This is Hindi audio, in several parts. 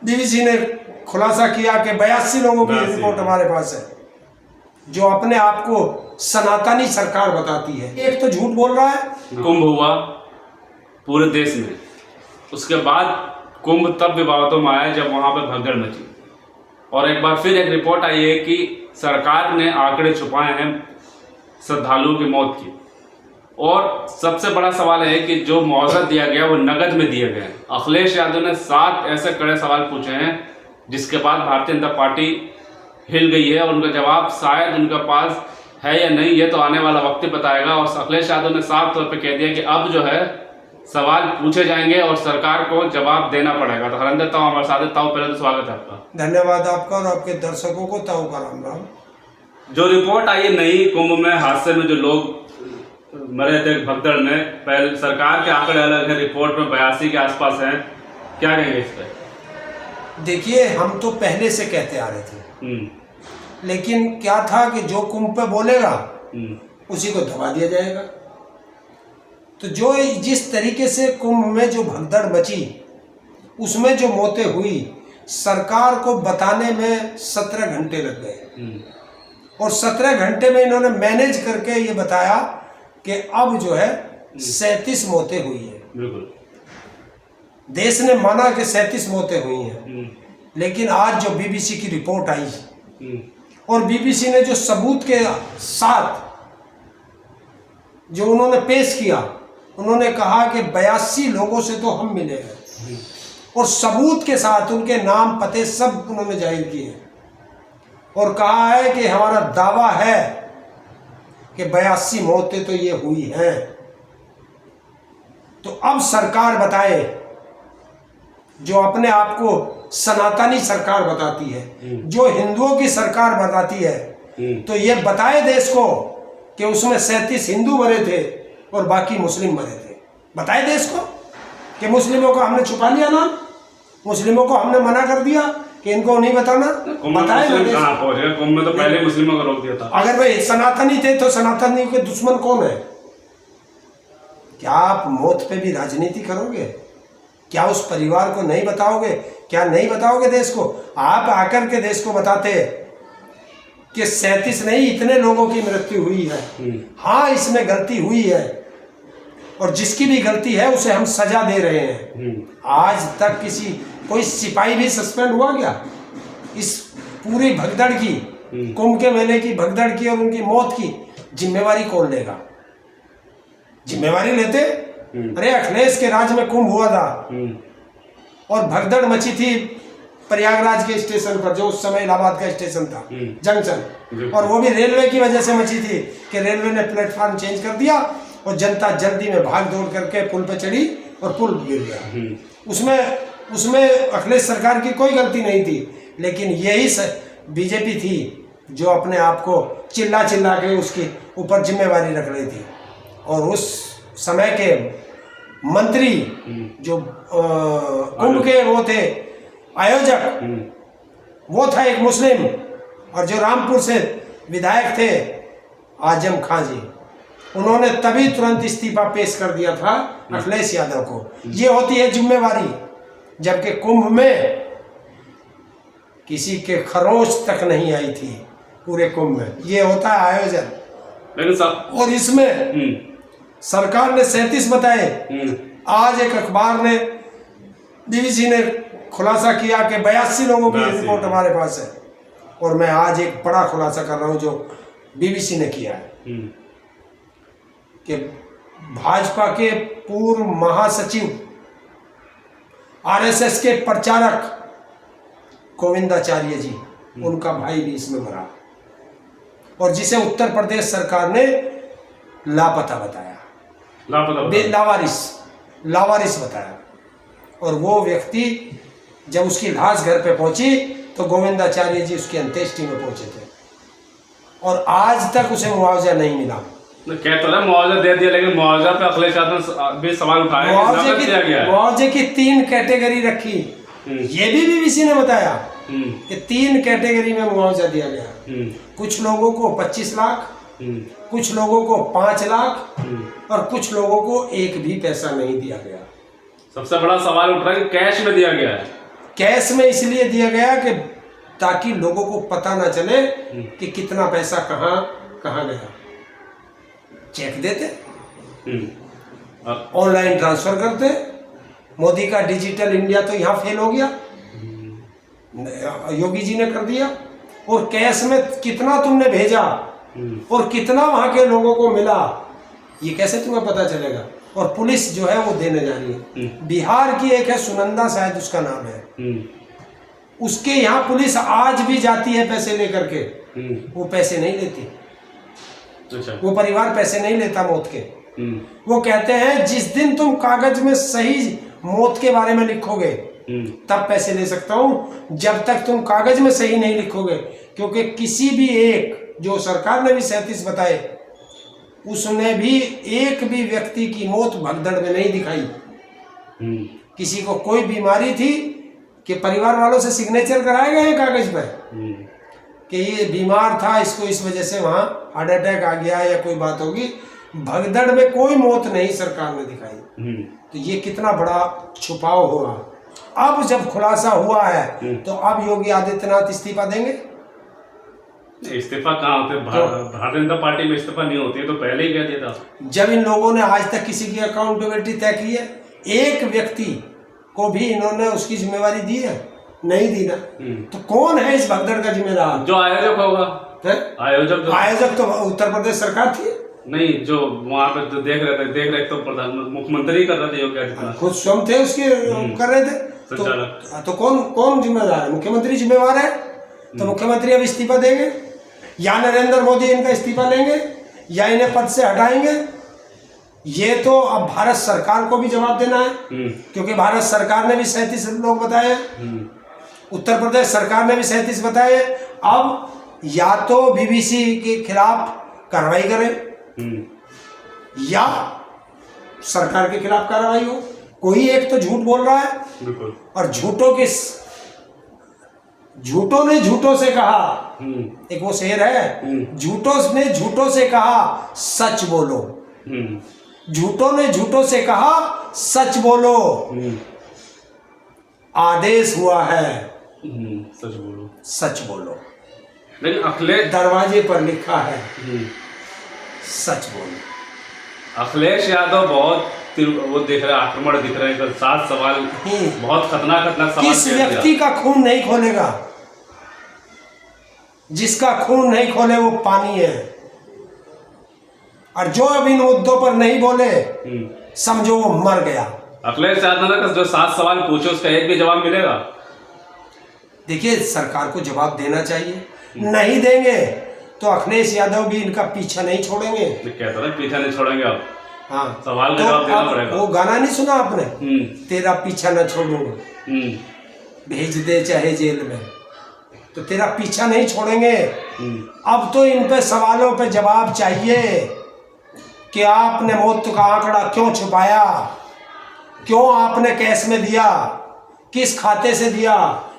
बीबीसी ने खुलासा किया कि 82 लोगों की रिपोर्ट हमारे पास है जो अपने आप को सनातनी सरकार बताती है। एक तो झूठ बोल रहा है। कुंभ हुआ पूरे देश में, उसके बाद कुंभ तब विवादों में आया जब वहां पर भगदड़ मची, और एक बार फिर एक रिपोर्ट आई है कि सरकार ने आंकड़े छुपाए हैं श्रद्धालुओं की मौत की। और सबसे बड़ा सवाल है कि जो मुआवजा दिया गया वो नगद में दिया गया। अखिलेश यादव ने 7 ऐसे कड़े सवाल पूछे हैं जिसके बाद भारतीय जनता पार्टी हिल गई है, और उनका जवाब शायद उनके पास है या नहीं, ये तो आने वाला वक्त ही बताएगा। और अखिलेश यादव ने साफ तौर पे कह दिया कि अब जो है सवाल पूछे जाएंगे और सरकार को जवाब देना पड़ेगा। तो हरिंदर ताऊ हमारे साथ है। ताऊ, पहले तो स्वागत है आपका। धन्यवाद आपका और आपके दर्शकों को ताऊ का राम राम। जो रिपोर्ट आई है नई, कुंभ में हादसे में जो लोग मरे थे भगदड़ में, पहले सरकार के आंकड़े अलग है, रिपोर्ट में 82 के आसपास हैं, क्या कहेंगे इस पर? देखिए, हम तो पहले से कहते आ रहे थे, लेकिन क्या था कि जो कुंभ पे बोलेगा उसी को दबा दिया जाएगा। तो जो जिस तरीके से कुंभ में जो भगदड़ मची, उसमें जो मौतें हुई, सरकार को बताने में 17 घंटे लग गए, और 17 घंटे में इन्होंने मैनेज करके ये बताया कि अब जो है 37 मौतें हुई है। बिल्कुल, देश ने माना कि 37 मौतें हुई हैं, लेकिन आज जो बीबीसी की रिपोर्ट आई और बीबीसी ने जो सबूत के साथ जो उन्होंने पेश किया, उन्होंने कहा कि 82 लोगों से तो हम मिले हैं, और सबूत के साथ उनके नाम पते सब उन्होंने जाहिर किए, और कहा है कि हमारा दावा है कि 82 मौतें तो ये हुई हैं। तो अब सरकार बताए, जो अपने आप को सनातनी सरकार बताती है, जो हिंदुओं की सरकार बताती है, तो ये बताए देश को कि उसमें 37 हिंदू मरे थे और बाकी मुस्लिम मरे थे। बताए देश को कि मुस्लिमों को हमने छुपा लिया ना, मुस्लिमों को हमने मना कर दिया कि इनको नहीं बताना। बताए कुंभ में तो पहले मुस्लिमों को रोक दिया था। अगर भाई सनातनी थे तो सनातनी के दुश्मन कौन है? क्या आप मौत पे भी राजनीति करोगे? क्या उस परिवार को नहीं बताओगे? क्या नहीं बताओगे देश को? आप आकर के देश को बताते कि 37 नहीं, इतने लोगों की मृत्यु हुई है। हाँ, इसमें गलती हुई है, और जिसकी भी गलती है उसे हम सजा दे रहे हैं। आज तक कोई सिपाही भी सस्पेंड हुआ क्या? इस पूरी भगदड़ की, कुंभ के मेले की भगदड़ की और उनकी मौत की जिम्मेवारी कौन लेगा? जिम्मेवारी लेते? अरे, अखिलेश के राज में कुंभ हुआ था और भगदड़ मची थी प्रयागराज के स्टेशन पर, जो उस समय इलाहाबाद का स्टेशन था, जंक्शन, और वो भी रेलवे की वजह से मची थी कि रेलवे ने प्लेटफॉर्म चेंज कर दिया और जनता जल्दी में भाग दौड़ करके पुल पे चढ़ी और पुल गिर गया। उसमें अखिलेश सरकार की कोई गलती नहीं थी, लेकिन यही बीजेपी थी जो अपने आप को चिल्ला के उसके ऊपर जिम्मेवारी रख रही थी। और उस समय के मंत्री जो कुंभ के वो थे आयोजक, वो था एक मुस्लिम, और जो रामपुर से विधायक थे आजम खां जी, उन्होंने तभी तुरंत इस्तीफा पेश कर दिया था अखिलेश यादव को। ये होती है जिम्मेवारी। जबकि कुंभ में किसी के खरोंच तक नहीं आई थी पूरे कुंभ में, ये होता है आयोजन। और इसमें सरकार ने 37 बताए। आज एक अखबार ने, बीबीसी ने खुलासा किया कि 82 लोगों की रिपोर्ट हमारे पास है, और मैं आज एक बड़ा खुलासा कर रहा हूं जो बीबीसी ने किया है कि भाजपा के पूर्व महासचिव, आरएसएस के प्रचारक गोविंदाचार्य जी, उनका भाई भी इसमें मरा, और जिसे उत्तर प्रदेश सरकार ने लापता बताया, लावारिस बताया। और वो व्यक्ति जब उसकी लाश घर पे पहुंची तो गोविंदाचार्य जी उसकी अंत्येष्टि में पहुंचे थे, और आज तक उसे मुआवजा नहीं मिला। कहते ना मुआवजा दे दिया, लेकिन मुआवजा पे अखिलेश यादव भी सवाल उठाए। मुआवजे की 3 कैटेगरी रखी, ये भी बीबीसी ने बताया कि 3 कैटेगरी में मुआवजा दिया गया। कुछ लोगों को 25 लाख, कुछ लोगों को 5 लाख, और कुछ लोगों को 1 भी पैसा नहीं दिया गया। सबसे बड़ा सवाल उठ रहा है कि कैश में दिया गया है। कैश में इसलिए दिया गया कि ताकि लोगों को पता ना चले कि कितना पैसा कहाँ कहाँ गया। चेक देते, ऑनलाइन ट्रांसफर करते। मोदी का डिजिटल इंडिया तो यहाँ फेल हो गया, योगी जी ने कर दिया। और कैश में कितना तुमने भेजा और कितना वहां के लोगों को मिला, ये कैसे तुम्हें पता चलेगा? और पुलिस जो है वो देने जा रही है। बिहार की एक है सुनंदा, शायद उसका नाम है, उसके यहाँ पुलिस आज भी जाती है पैसे लेकर के, वो पैसे नहीं लेती। अच्छा। वो परिवार पैसे नहीं लेता मौत के। वो कहते हैं जिस दिन तुम कागज में सही मौत के बारे में लिखोगे तब पैसे ले सकता हूं, जब तक तुम कागज में सही नहीं लिखोगे। क्योंकि किसी भी एक, जो सरकार ने भी 37 बताए, उसने भी एक भी व्यक्ति की मौत भगदड़ में नहीं दिखाई। किसी को कोई बीमारी थी कि परिवार वालों से सिग्नेचर कराए गए कागज पर कि ये बीमार था, इसको इस वजह से वहां हार्ट अटैक आ गया या कोई बात होगी, भगदड़ में कोई मौत नहीं सरकार ने दिखाई। तो ये कितना बड़ा छुपाव हुआ। अब जब खुलासा हुआ है तो अब योगी आदित्यनाथ इस्तीफा देंगे? इस्तीफा कहाँ होते? भारतीय जनता पार्टी में इस्तीफा नहीं होती है तो पहले ही कह दिया था। जब इन लोगों ने आज तक किसी की अकाउंटेबिलिटी तय की है? एक व्यक्ति को भी इन्होंने उसकी जिम्मेवारी दी है? नहीं दी ना। तो कौन है इस भगदड़ का जिम्मेदार? जो आयोजक होगा। आयोजक तो उत्तर प्रदेश सरकार थी। नहीं, जो वहाँ पे जो देख रहे तो प्रधान मुख्यमंत्री कर रहे थे योगी आदित्यनाथ, खुद स्वयं थे उसके कर रहे थे। तो कौन जिम्मेदार है? मुख्यमंत्री जिम्मेवार है। तो मुख्यमंत्री अब इस्तीफा देंगे या नरेंद्र मोदी इनका इस्तीफा लेंगे या इन्हें पद से हटाएंगे? ये तो अब भारत सरकार को भी जवाब देना है, क्योंकि भारत सरकार ने भी 37 लोग बताए, उत्तर प्रदेश सरकार ने भी 37 बताए। अब या तो बीबीसी के खिलाफ कार्रवाई करें या सरकार के खिलाफ कार्रवाई हो। कोई एक तो झूठ बोल रहा है और झूठों ने झूठों से कहा, एक वो शेर है, झूठों ने झूठों से कहा सच बोलो। झूठों ने झूठों से कहा सच बोलो। आदेश हुआ है सच बोलो, सच बोलो। लेकिन अखिलेश दरवाजे पर लिखा है सच बोलो। अखिलेश यादव बहुत वो दिख रहा है, आक्रमण दिख रहे हैं। 7 सवाल बहुत खतरनाक सवाल। किस व्यक्ति का खून नहीं खोलेगा? जिसका खून नहीं खोले वो पानी है। और जो अब इन मुद्दों पर नहीं बोले समझो वो मर गया। अखिलेश यादव ने जो 7 सवाल पूछे उसका एक भी जवाब मिलेगा? देखिए, सरकार को जवाब देना चाहिए। नहीं देंगे तो अखिलेश यादव भी इनका पीछा नहीं छोड़ेंगे। कहता ना पीछा नहीं छोड़ेंगे अब। हाँ, सवाल का जवाब देना पड़ेगा। वो गाना नहीं सुना आपने? तेरा पीछा न छोड़ूंगा, भेज दे चाहे जेल में, तो तेरा पीछा नहीं छोड़ेंगे। अब तो इन पे सवालों पे जवाब चाहिए कि आपने मौत का आंकड़ा क्यों छुपाया, क्यों आपने कैश में दिया, किस खाते से दिया,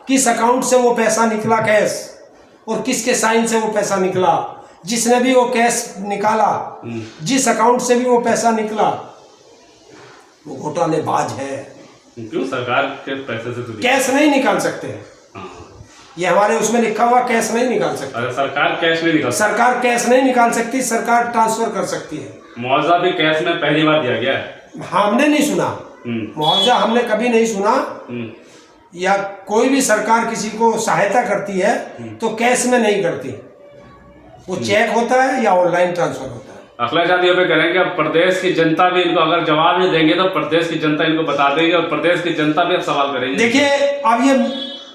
किस अकाउंट से वो पैसा निकला कैश, और किसके साइन से वो पैसा निकला। जिसने भी वो कैश निकाला, जिस अकाउंट से भी वो पैसा निकला, वो घोटालेबाज है। क्यों? सरकार के पैसे से तो कैश नहीं निकाल सकते हैं। ये हमारे उसमें लिखा हुआ कैश नहीं निकाल सकती। अरे सरकार कैश नहीं निकाल, सरकार कैश नहीं निकाल सकती, सरकार ट्रांसफर कर सकती है। मुआवजा भी कैश में पहली बार दिया गया है। हमने नहीं सुना मुआवजा, हमने कभी नहीं सुना। या कोई भी सरकार किसी को सहायता करती है तो कैश में नहीं करती, वो चेक होता है या ऑनलाइन ट्रांसफर होता है। अखिलेश यादव पे करेंगे, अब प्रदेश की जनता भी इनको अगर जवाब नहीं देंगे तो प्रदेश की जनता इनको बता देगी और प्रदेश की जनता भी अब सवाल करेगी। देखिए, अब ये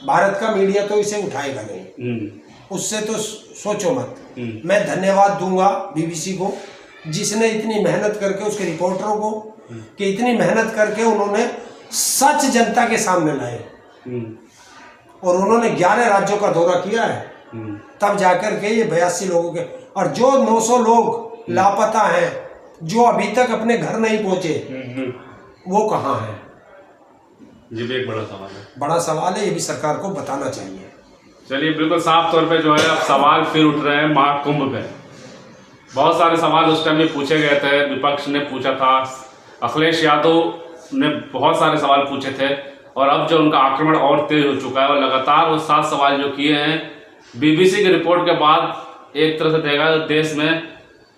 भारत का मीडिया तो इसे उठाएगा नहीं, उससे तो सोचो मत। मैं धन्यवाद दूंगा बीबीसी को, जिसने इतनी मेहनत करके, उसके रिपोर्टरों को कि इतनी मेहनत करके उन्होंने सच जनता के सामने लाए। और उन्होंने 11 राज्यों का दौरा किया है, तब जाकर के ये 82 लोगों के, और जो 900 लोग लापता हैं, जो अभी तक अपने घर नहीं पहुंचे, वो कहाँ हैं? ये भी एक बड़ा सवाल है। बड़ा सवाल है, ये भी सरकार को बताना चाहिए। चलिए, बिल्कुल साफ तौर पे जो है अब सवाल फिर उठ रहे हैं महाकुंभ पे। बहुत सारे सवाल उस टाइम में पूछे गए थे, विपक्ष ने पूछा था, अखिलेश यादव ने बहुत सारे सवाल पूछे थे। और अब जो उनका आक्रमण और तेज हो चुका है और लगातार वो 7 सवाल जो किए हैं, बीबीसी की रिपोर्ट के बाद एक तरह से देखा तो देश में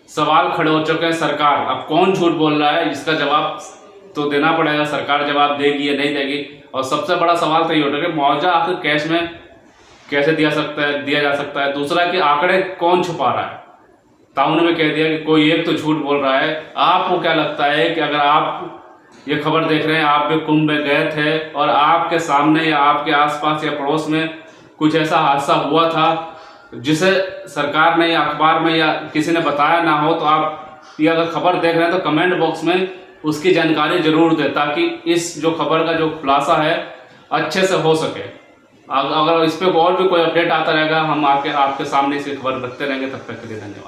सवाल खड़े हो चुके हैं। सरकार अब कौन झूठ बोल रहा है, इसका जवाब तो देना पड़ेगा, सरकार जवाब देगी या नहीं देगी। और सबसे बड़ा सवाल तो ये उठा कि मुआवजा आखिर कैश में कैसे दिया जा सकता है। दूसरा कि आंकड़े कौन छुपा रहा है। ताउन में कह दिया कि कोई एक तो झूठ बोल रहा है। आपको क्या लगता है कि अगर आप ये खबर देख रहे हैं, आप भी कुंभ में गए थे और आपके सामने या आपके आसपास या पड़ोस में कुछ ऐसा हादसा हुआ था जिसे सरकार ने या अखबार में या किसी ने बताया ना हो, तो आप ये अगर खबर देख रहे हैं तो कमेंट बॉक्स में उसकी जानकारी जरूर दें, ताकि इस जो खबर का जो खुलासा है अच्छे से हो सके। अगर इस पर और भी कोई अपडेट आता रहेगा, हम आपके सामने इसे खबर रखते रहेंगे। तब तक के लिए धन्यवाद।